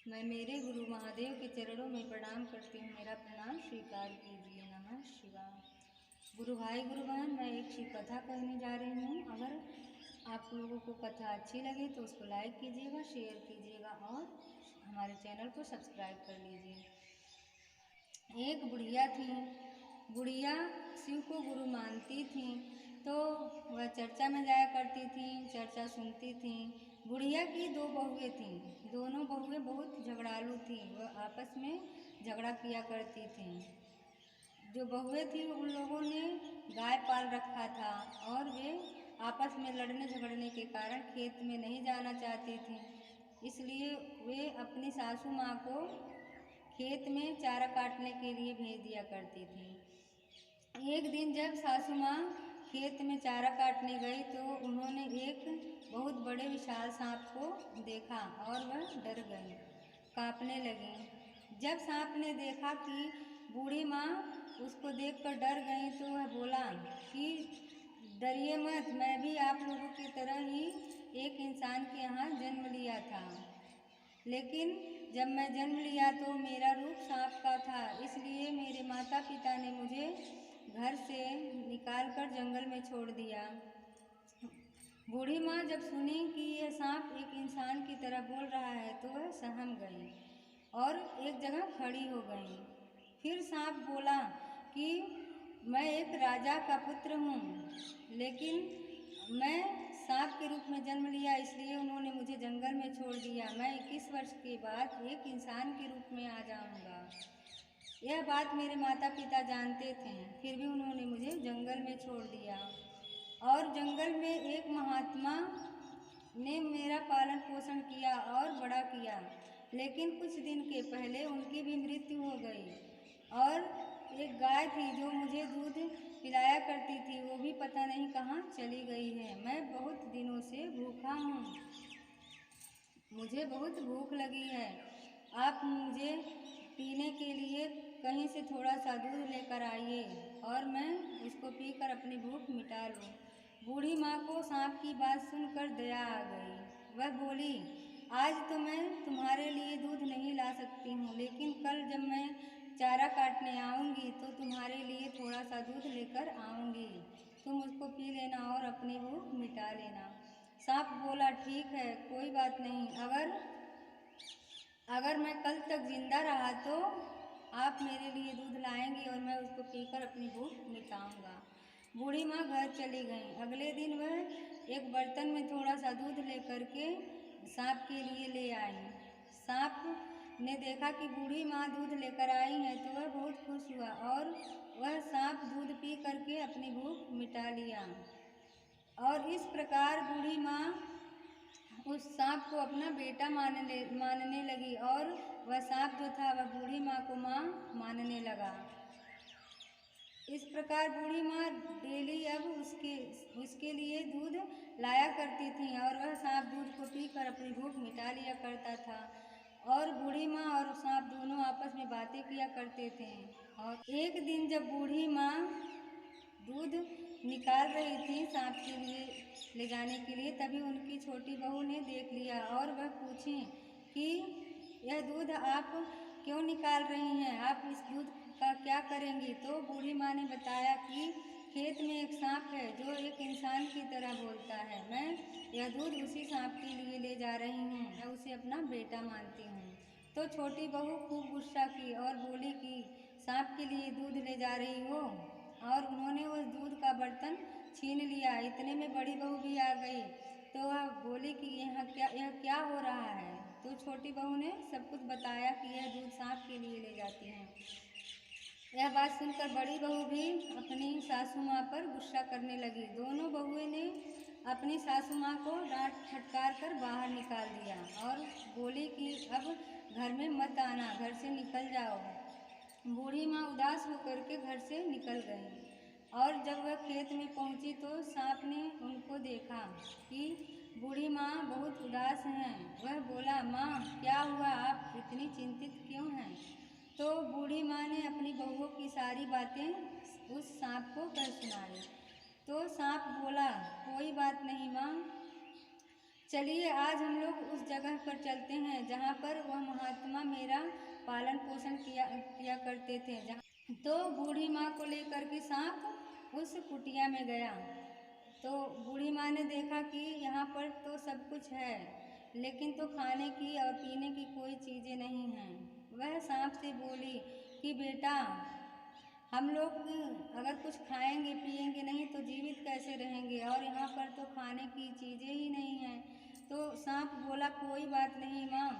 मैं मेरे गुरु महादेव के चरणों में प्रणाम करती हूँ। मेरा प्रणाम स्वीकार कीजिए। नमः शिवाय। गुरु भाई गुरु बहन, मैं एक शिव कथा कहने जा रही हूँ। अगर आप लोगों को कथा अच्छी लगे तो उसको लाइक कीजिएगा, शेयर कीजिएगा और हमारे चैनल को सब्सक्राइब कर लीजिए। एक बुढ़िया थी। बुढ़िया शिव को गुरु मानती थी, तो वह चर्चा में जाया करती थी, चर्चा सुनती थी। बुढ़िया की दो बहुएं थीं। दोनों बहुएं बहुत झगड़ालू थीं। वह आपस में झगड़ा किया करती थीं। जो बहुएं थीं उन लोगों ने गाय पाल रखा था और वे आपस में लड़ने झगड़ने के कारण खेत में नहीं जाना चाहती थीं। इसलिए वे अपनी सासू माँ को खेत में चारा काटने के लिए भेज दिया करती थी। एक दिन जब सासू माँ खेत में चारा काटने गई तो उन्होंने एक बहुत बड़े विशाल सांप को देखा और वह डर गई, कांपने लगी। जब सांप ने देखा कि बूढ़ी माँ उसको देखकर डर गई तो वह बोला कि डरिए मत, मैं भी आप लोगों की तरह ही एक इंसान के यहाँ जन्म लिया था, लेकिन जब मैं जन्म लिया तो मेरा रूप सांप का था, इसलिए मेरे माता पिता ने मुझे घर से निकालकर जंगल में छोड़ दिया। बूढ़ी माँ जब सुनी कि यह सांप एक इंसान की तरह बोल रहा है तो वह सहम गई और एक जगह खड़ी हो गई। फिर सांप बोला कि मैं एक राजा का पुत्र हूँ, लेकिन मैं सांप के रूप में जन्म लिया, इसलिए उन्होंने मुझे जंगल में छोड़ दिया। मैं 21 वर्ष के बाद एक इंसान के रूप में आ जाऊँगा। यह बात मेरे माता पिता जानते थे, फिर भी उन्होंने मुझे जंगल में छोड़ दिया और जंगल में एक महात्मा ने मेरा पालन पोषण किया और बड़ा किया, लेकिन कुछ दिन के पहले उनकी भी मृत्यु हो गई। और एक गाय थी जो मुझे दूध पिलाया करती थी, वो भी पता नहीं कहाँ चली गई है। मैं बहुत दिनों से भूखा हूँ, मुझे बहुत भूख लगी है। आप मुझे पीने के लिए कहीं से थोड़ा सा दूध लेकर आइए और मैं उसको पीकर अपनी भूख मिटा लूँ। बूढ़ी माँ को सांप की बात सुनकर दया आ गई। वह बोली, आज तो मैं तुम्हारे लिए दूध नहीं ला सकती हूँ, लेकिन कल जब मैं चारा काटने आऊँगी तो तुम्हारे लिए थोड़ा सा दूध लेकर आऊँगी। तुम उसको पी लेना और अपनी भूख मिटा लेना। सांप बोला, ठीक है, कोई बात नहीं। अगर मैं कल तक जिंदा रहा तो आप मेरे लिए दूध लाएंगी और मैं उसको पीकर अपनी भूख मिटाऊंगा। बूढ़ी माँ घर चली गई। अगले दिन वह एक बर्तन में थोड़ा सा दूध लेकर के सांप के लिए ले आई। सांप ने देखा कि बूढ़ी माँ दूध लेकर आई है तो वह बहुत खुश हुआ और वह सांप दूध पी करके अपनी भूख मिटा लिया। और इस प्रकार बूढ़ी माँ उस सांप को अपना बेटा मानने लगी और वह सांप जो था वह बूढ़ी माँ को माँ मानने लगा। इस प्रकार बूढ़ी माँ डेली अब उसके लिए दूध लाया करती थी और वह सांप दूध को पीकर अपनी भूख मिटा लिया करता था। और बूढ़ी माँ और सांप दोनों आपस में बातें किया करते थे। और एक दिन जब बूढ़ी माँ दूध निकाल रही थी सांप के लिए ले जाने के लिए, तभी उनकी छोटी बहू ने देख लिया और वह पूछी कि यह दूध आप क्यों निकाल रही हैं, आप इस दूध का क्या करेंगी। तो बूढ़ी माँ ने बताया कि खेत में एक सांप है जो एक इंसान की तरह बोलता है, मैं यह दूध उसी सांप के लिए ले जा रही हूँ, मैं उसे अपना बेटा मानती हूँ। तो छोटी बहू खूब गुस्सा की और बोली कि सांप के लिए दूध ले जा रही हो, और उन्होंने उस दूध का बर्तन छीन लिया। इतने में बड़ी बहू भी आ गई तो वह बोली कि यह क्या हो रहा है। तो छोटी बहू ने सब कुछ बताया कि यह दूध सांप के लिए ले जाती हैं। यह बात सुनकर बड़ी बहू भी अपनी सासू माँ पर गुस्सा करने लगी। दोनों बहुएं ने अपनी सासू माँ को डांट फटकार कर बाहर निकाल दिया और बोली कि अब घर में मत आना, घर से निकल जाओ। बूढ़ी माँ उदास होकर के घर से निकल गई और जब वह खेत में पहुंची तो सांप ने उनको देखा कि बूढ़ी माँ बहुत उदास हैं। वह बोला, माँ क्या हुआ, आप इतनी चिंतित क्यों हैं। तो बूढ़ी माँ ने अपनी बहुओं की सारी बातें उस सांप को कह सुनाई। तो सांप बोला, कोई बात नहीं माँ, चलिए आज हम लोग उस जगह पर चलते हैं जहाँ पर वह महात्मा मेरा पालन पोषण किया करते थे। तो बूढ़ी माँ को लेकर के सांप उस कुटिया में गया। तो बूढ़ी माँ ने देखा कि यहाँ पर तो सब कुछ है, लेकिन तो खाने की और पीने की कोई चीज़ें नहीं हैं। वह सांप से बोली कि बेटा, हम लोग अगर कुछ खाएंगे पिएंगे नहीं तो जीवित कैसे रहेंगे, और यहाँ पर तो खाने की चीज़ें ही नहीं हैं। तो सांप बोला कोई बात नहीं माँ,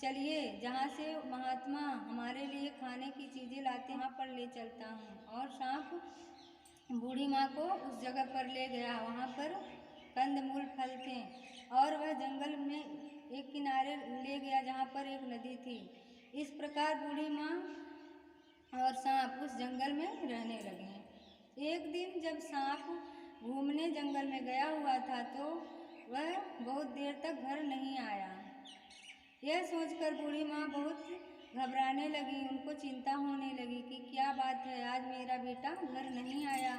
चलिए जहाँ से महात्मा हमारे लिए खाने की चीज़ें लाते हैं वहाँ पर ले चलता हूँ। और सांप बूढ़ी माँ को उस जगह पर ले गया। वहाँ पर कंदमूल फल थे और वह जंगल में एक किनारे ले गया जहाँ पर एक नदी थी। इस प्रकार बूढ़ी माँ और सांप उस जंगल में रहने लगे। एक दिन जब सांप घूमने जंगल में गया हुआ था तो वह बहुत देर तक घर नहीं आया। यह सोचकर बूढ़ी माँ बहुत घबराने लगी। उनको चिंता होने लगी कि क्या बात है, आज मेरा बेटा घर नहीं आया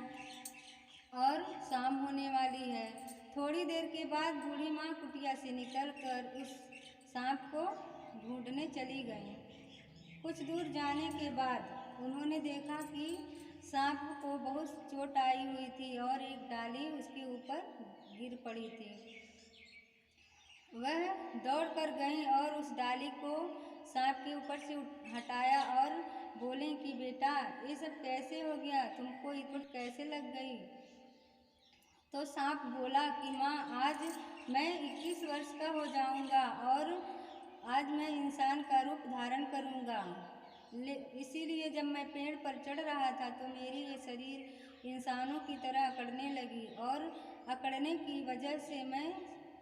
और शाम होने वाली है। थोड़ी देर के बाद बूढ़ी माँ कुटिया से निकलकर उस सांप को ढूंढने चली गई। कुछ दूर जाने के बाद उन्होंने देखा कि सांप को बहुत चोट आई हुई थी और एक डाली उसके ऊपर गिर पड़ी थी। वह दौड़कर गई और उस डाली को सांप के ऊपर से हटाया और बोले कि बेटा, ये सब कैसे हो गया, तुमको ये चोट कैसे लग गई। तो सांप बोला कि माँ, आज मैं 21 वर्ष का हो जाऊंगा और आज मैं इंसान का रूप धारण करूंगा। इसीलिए जब मैं पेड़ पर चढ़ रहा था तो मेरी ये शरीर इंसानों की तरह अकड़ने लगी और अकड़ने की वजह से मैं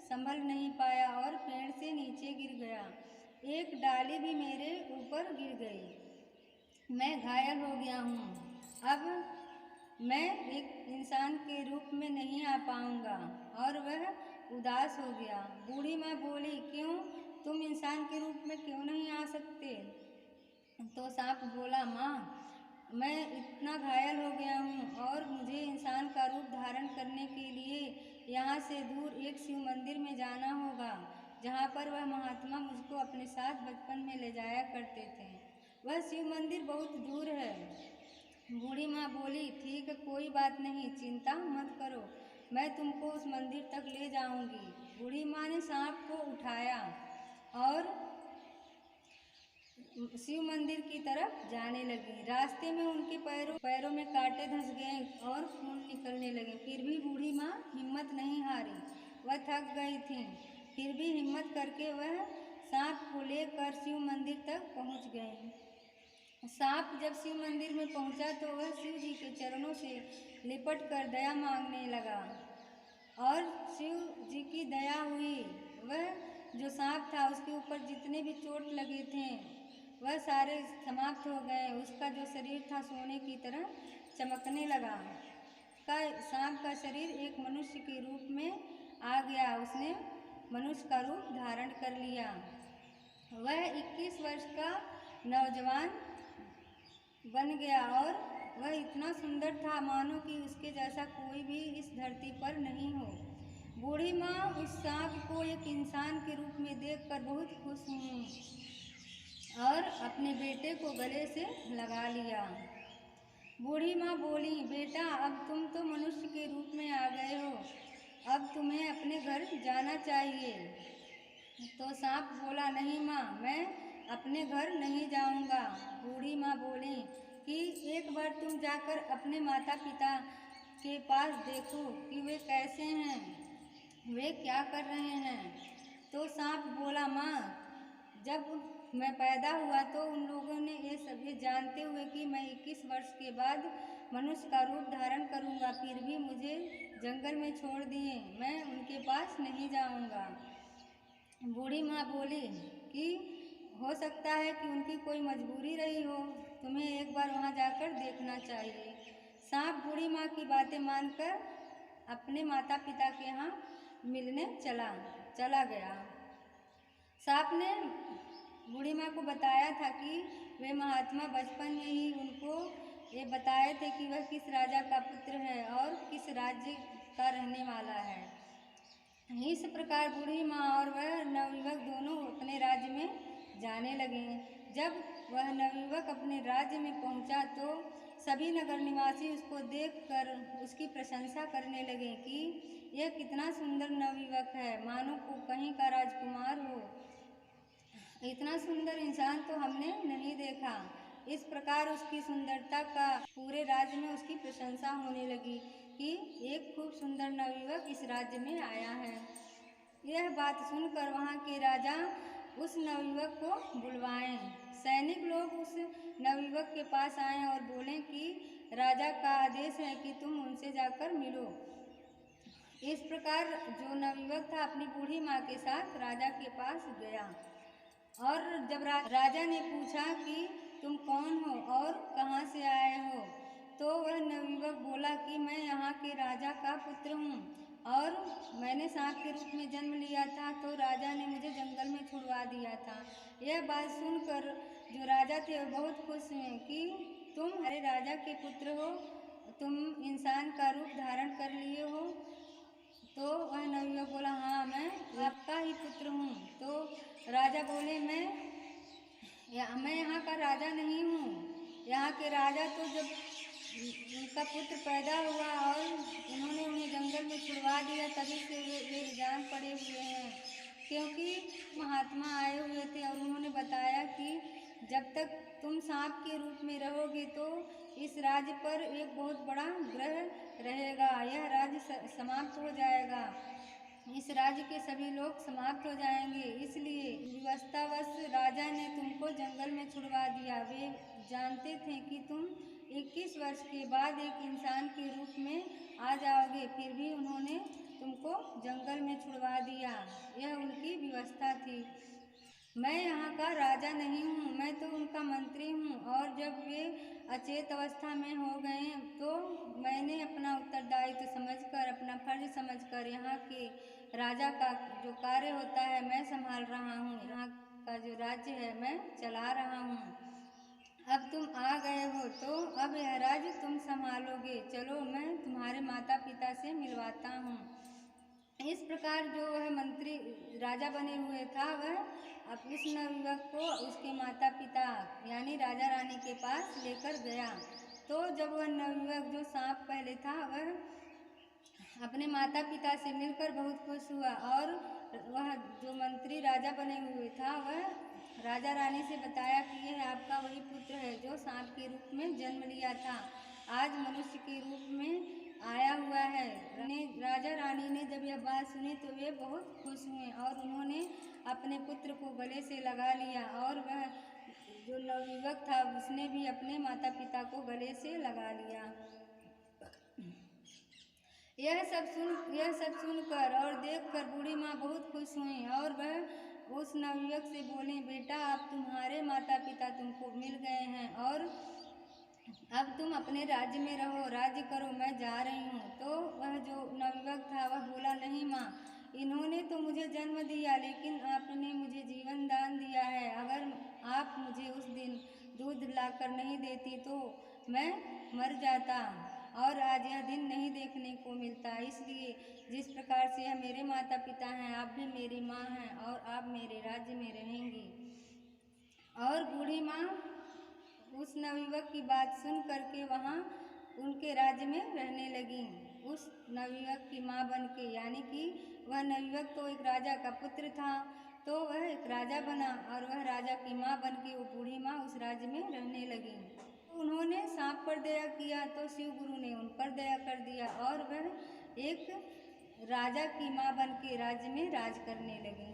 संभल नहीं पाया और पेड़ से नीचे गिर गया। एक डाली भी मेरे ऊपर गिर गई। मैं घायल हो गया हूँ। अब मैं एक इंसान के रूप में नहीं आ पाऊँगा। और वह उदास हो गया। बूढ़ी माँ बोली, क्यों, तुम इंसान के रूप में क्यों नहीं आ सकते। तो सांप बोला, माँ, मैं इतना घायल हो गया हूँ और मुझे इंसान का रूप धारण करने के लिए यहाँ से दूर एक शिव मंदिर में जाना होगा, जहाँ पर वह महात्मा मुझको अपने साथ बचपन में ले जाया करते थे। वह शिव मंदिर बहुत दूर है। बूढ़ी माँ बोली, ठीक है, कोई बात नहीं, चिंता मत करो, मैं तुमको उस मंदिर तक ले जाऊंगी। बूढ़ी माँ ने सांप को उठाया और शिव मंदिर की तरफ जाने लगी। रास्ते में उनके पैरों में कांटे धंस गए और खून निकलने लगे। फिर भी बूढ़ी माँ हिम्मत नहीं हारी। वह थक गई थी, फिर भी हिम्मत करके वह सांप को लेकर शिव मंदिर तक पहुँच गई। सांप जब शिव मंदिर में पहुँचा तो वह शिव जी के चरणों से लिपट कर दया मांगने लगा और शिव जी की दया हुई। वह जो सांप था उसके ऊपर जितने भी चोट लगे थे वह सारे समाप्त हो गए। उसका जो शरीर था सोने की तरह चमकने लगा। सांप का शरीर एक मनुष्य के रूप में आ गया। उसने मनुष्य का रूप धारण कर लिया। वह 21 वर्ष का नौजवान बन गया और वह इतना सुंदर था मानो कि उसके जैसा कोई भी इस धरती पर नहीं हो। बूढ़ी माँ उस सांप को एक इंसान के रूप में देखकर बहुत खुश हुई और अपने बेटे को गले से लगा लिया। बूढ़ी माँ बोली, बेटा, अब तुम तो मनुष्य के रूप में आ गए हो, अब तुम्हें अपने घर जाना चाहिए। तो सांप बोला, नहीं माँ, मैं अपने घर नहीं जाऊँगा। बूढ़ी माँ बोली कि एक बार तुम जाकर अपने माता पिता के पास देखो कि वे कैसे हैं, वे क्या कर रहे हैं। तो सांप बोला, माँ, जब मैं पैदा हुआ तो उन लोगों ने ये जानते हुए कि मैं 21 वर्ष के बाद मनुष्य का रूप धारण करूँगा, फिर भी मुझे जंगल में छोड़ दिए। मैं उनके पास नहीं जाऊँगा। बूढ़ी माँ बोली कि हो सकता है कि उनकी कोई मजबूरी रही हो, तुम्हें एक बार वहाँ जाकर देखना चाहिए। सांप बूढ़ी माँ की बातें मानकर अपने माता पिता के यहाँ मिलने चला गया। सांप ने बूढ़ी माँ को बताया था कि वे महात्मा बचपन में ही उनको ये बताए थे कि वह किस राजा का पुत्र है और किस राज्य का रहने वाला है। इस प्रकार बूढ़ी माँ और वह नवयुवक दोनों अपने राज्य में जाने जाने लगे। जब वह नवयुवक अपने राज्य में पहुंचा तो सभी नगर निवासी उसको देखकर उसकी प्रशंसा करने लगे कि यह कितना सुंदर नवयुवक है, मानो को कहीं का राजकुमार हो। इतना सुंदर इंसान तो हमने नहीं देखा। इस प्रकार उसकी सुंदरता का पूरे राज्य में उसकी प्रशंसा होने लगी कि एक खूब सुंदर नवयुवक इस राज्य में आया है। यह बात सुनकर वहाँ के राजा उस नवयुवक को बुलवाएं। सैनिक लोग उस नवयुवक के पास आए और बोले कि राजा का आदेश है कि तुम उनसे जाकर मिलो। इस प्रकार जो नवयुवक था अपनी बूढ़ी माँ के साथ राजा के पास गया और जब राजा ने पूछा कि तुम कौन हो और कहाँ से आए हो, तो वह नवयुवक बोला कि मैं यहाँ के राजा का पुत्र हूँ और मैंने सांप के रूप में जन्म लिया था, तो राजा ने मुझे जंगल में छुड़वा दिया था। यह बात सुनकर जो राजा थे वो बहुत खुश हुए कि तुम हमारे राजा के पुत्र हो, तुम इंसान का रूप धारण कर लिए हो। तो वह नवयुवक बोला, हाँ मैं आपका ही पुत्र हूँ। तो राजा बोले, मैं यहाँ का राजा नहीं हूँ। यहाँ के राजा तो जब उनका पुत्र पैदा हुआ और उन्होंने उन्हें जंगल में छुड़वा दिया, तभी से वे जान पड़े हुए हैं, क्योंकि महात्मा आए हुए थे और उन्होंने बताया कि जब तक तुम सांप के रूप में रहोगे तो इस राज्य पर एक बहुत बड़ा ग्रह रहेगा, यह राज्य समाप्त हो जाएगा, इस राज्य के सभी लोग समाप्त हो जाएंगे, इसलिए विवशतावश राजा ने तुमको जंगल में छुड़वा दिया। वे जानते थे कि तुम 21 वर्ष के बाद एक इंसान के रूप में आ जाओगे, फिर भी उन्होंने तुमको जंगल में छुड़वा दिया। यह उनकी व्यवस्था थी। मैं यहाँ का राजा नहीं हूँ, मैं तो उनका मंत्री हूँ। और जब वे अचेत अवस्था में हो गए तो मैंने अपना उत्तरदायित्व समझकर, अपना फर्ज समझकर यहाँ के राजा का जो कार्य होता है मैं संभाल रहा हूँ, यहाँ का जो राज्य है मैं चला रहा हूँ। अब तुम आ गए हो तो अब यह राज्य तुम संभालोगे, चलो मैं तुम्हारे माता पिता से मिलवाता हूँ। इस प्रकार जो वह मंत्री राजा बने हुए था वह अब उस नवयुवक को उसके माता पिता यानी राजा रानी के पास लेकर गया। तो जब वह नवयुवक जो सांप पहले था वह अपने माता पिता से मिलकर बहुत खुश हुआ और वह जो मंत्री राजा बने हुए था वह राजा रानी से बताया कि यह आपका वही पुत्र है जो सांप के रूप में जन्म लिया था, आज मनुष्य के रूप में आया हुआ है। राजा रानी ने जब यह बात सुनी तो वे बहुत खुश हुए और उन्होंने अपने पुत्र को गले से लगा लिया और वह जो नवयुवक था उसने भी अपने माता पिता को गले से लगा लिया। यह सब सुनकर और देखकर बूढ़ी माँ बहुत खुश हुई और वह उस नवयुवक से बोले, बेटा अब तुम्हारे माता पिता तुमको मिल गए हैं और अब तुम अपने राज्य में रहो, राज्य करो, मैं जा रही हूँ। तो वह जो नवयुवक था वह बोला, नहीं माँ, इन्होंने तो मुझे जन्म दिया लेकिन आपने मुझे जीवन दान दिया है। अगर आप मुझे उस दिन दूध लाकर नहीं देती तो मैं मर जाता और आज यह दिन नहीं देखने को मिलता। इसलिए जिस प्रकार से यह मेरे माता पिता हैं, आप भी मेरी माँ हैं और आप मेरे राज्य में रहेंगी। और बूढ़ी माँ उस नवयुवक की बात सुन करके वहाँ उनके राज्य में रहने लगी, उस नवयुवक की माँ बन के। यानी कि वह नवयुवक तो एक राजा का पुत्र था, तो वह एक राजा बना और वह राजा की माँ बन के वो बूढ़ी माँ उस राज्य में रहने लगी। उन्होंने सांप पर दया किया तो शिव गुरु ने उन पर दया कर दिया और वह एक राजा की माँ बन के राज्य में राज करने लगी।